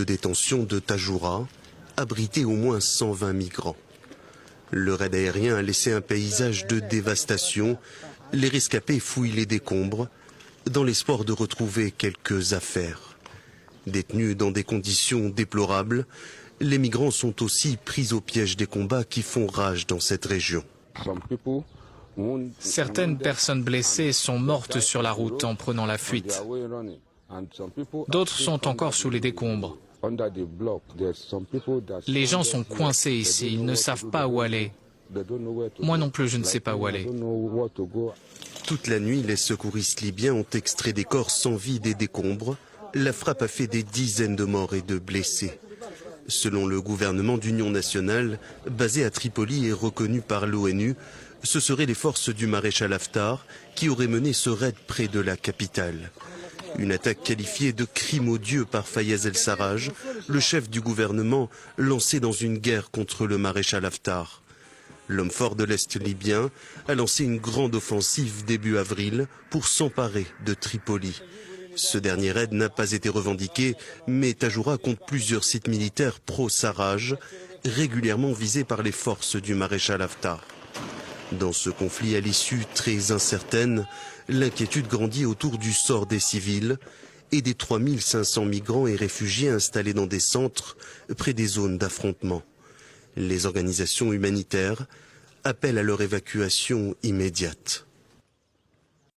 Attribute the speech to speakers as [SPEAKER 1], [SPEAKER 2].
[SPEAKER 1] de détention de Tajoura abritait au moins 120 migrants. Le raid aérien a laissé un paysage de dévastation. Les rescapés fouillent les décombres dans l'espoir de retrouver quelques affaires. Détenus dans des conditions déplorables, les migrants sont aussi pris au piège des combats qui font rage dans cette région.
[SPEAKER 2] Certaines personnes blessées sont mortes sur la route en prenant la fuite. D'autres sont encore sous les décombres. Les gens sont coincés ici, ils ne savent pas où aller. Moi non plus, je ne sais pas où aller.
[SPEAKER 1] Toute la nuit, les secouristes libyens ont extrait des corps sans vie des décombres. La frappe a fait des dizaines de morts et de blessés. Selon le gouvernement d'union nationale, basé à Tripoli et reconnu par l'ONU, ce seraient les forces du maréchal Haftar qui auraient mené ce raid près de la capitale. Une attaque qualifiée de crime odieux par Fayez el-Sarraj, le chef du gouvernement lancé dans une guerre contre le maréchal Haftar. L'homme fort de l'Est libyen a lancé une grande offensive début avril pour s'emparer de Tripoli. Ce dernier raid n'a pas été revendiqué, mais Tajoura compte plusieurs sites militaires pro-Sarraj, régulièrement visés par les forces du maréchal Haftar. Dans ce conflit à l'issue très incertaine, l'inquiétude grandit autour du sort des civils et des 3500 migrants et réfugiés installés dans des centres près des zones d'affrontement. Les organisations humanitaires appellent à leur évacuation immédiate.